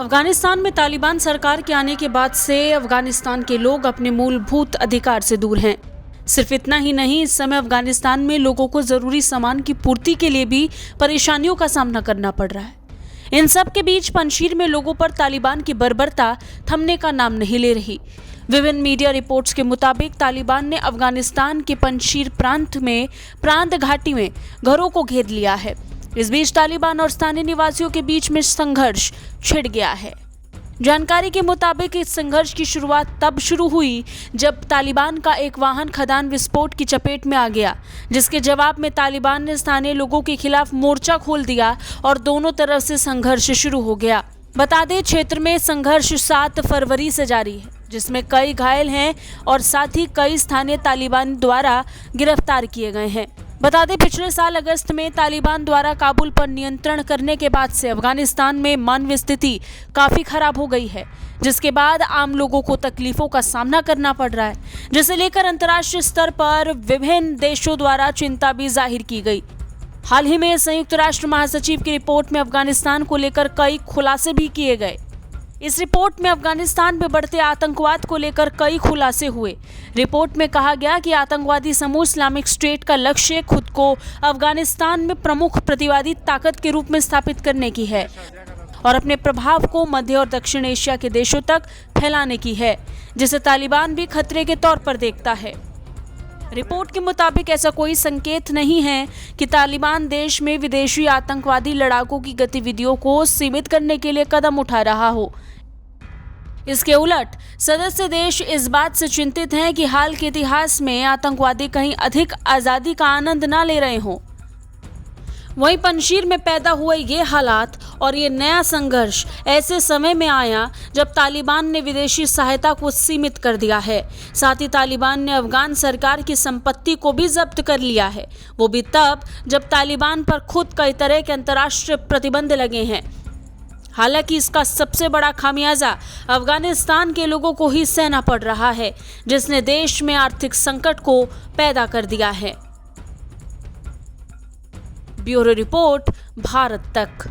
अफगानिस्तान में तालिबान सरकार के आने के बाद से अफगानिस्तान के लोग अपने मूलभूत अधिकार से दूर हैं। सिर्फ इतना ही नहीं, इस समय अफगानिस्तान में लोगों को जरूरी सामान की पूर्ति के लिए भी परेशानियों का सामना करना पड़ रहा है। इन सब के बीच पंजशीर में लोगों पर तालिबान की बर्बरता थमने का नाम नहीं ले रही। विभिन्न मीडिया रिपोर्ट्स के मुताबिक तालिबान ने अफगानिस्तान के पंजशीर प्रांत घाटी में घरों को घेर लिया है। इस बीच तालिबान और स्थानीय निवासियों के बीच में संघर्ष छिड़ गया है। जानकारी के मुताबिक इस संघर्ष की शुरुआत तब शुरू हुई जब तालिबान का एक वाहन खदान विस्फोट की चपेट में आ गया, जिसके जवाब में तालिबान ने स्थानीय लोगों के खिलाफ मोर्चा खोल दिया और दोनों तरफ से संघर्ष शुरू हो गया। बता दें, क्षेत्र में संघर्ष 7 फरवरी से जारी है, जिसमें कई घायल हैं और साथ ही कई स्थानीय तालिबान द्वारा गिरफ्तार किए गए हैं। बता दें, पिछले साल अगस्त में तालिबान द्वारा काबुल पर नियंत्रण करने के बाद से अफगानिस्तान में मानवीय स्थिति काफ़ी खराब हो गई है, जिसके बाद आम लोगों को तकलीफों का सामना करना पड़ रहा है, जिसे लेकर अंतर्राष्ट्रीय स्तर पर विभिन्न देशों द्वारा चिंता भी जाहिर की गई। हाल ही में संयुक्त राष्ट्र महासचिव की रिपोर्ट में अफगानिस्तान को लेकर कई खुलासे भी किए गए। इस रिपोर्ट में अफगानिस्तान में बढ़ते आतंकवाद को लेकर कई खुलासे हुए। रिपोर्ट में कहा गया कि आतंकवादी समूह इस्लामिक स्टेट का लक्ष्य खुद को अफगानिस्तान में प्रमुख प्रतिवादी ताकत के रूप में स्थापित करने की है और अपने प्रभाव को मध्य और दक्षिण एशिया के देशों तक फैलाने की है, जिसे तालिबान भी खतरे के तौर पर देखता है। रिपोर्ट के मुताबिक ऐसा कोई संकेत नहीं है कि तालिबान देश में विदेशी आतंकवादी लड़ाकों की गतिविधियों को सीमित करने के लिए कदम उठा रहा हो। इसके उलट सदस्य देश इस बात से चिंतित हैं कि हाल के इतिहास में आतंकवादी कहीं अधिक आज़ादी का आनंद ना ले रहे हों। वहीं पंजशीर में पैदा हुए ये हालात और ये नया संघर्ष ऐसे समय में आया जब तालिबान ने विदेशी सहायता को सीमित कर दिया है। साथ ही तालिबान ने अफगान सरकार की संपत्ति को भी जब्त कर लिया है, वो भी तब जब तालिबान पर खुद कई तरह के अंतर्राष्ट्रीय प्रतिबंध लगे हैं। हालांकि इसका सबसे बड़ा खामियाजा अफगानिस्तान के लोगों को ही सहना पड़ रहा है, जिसने देश में आर्थिक संकट को पैदा कर दिया है। ब्यूरो रिपोर्ट, भारत तक।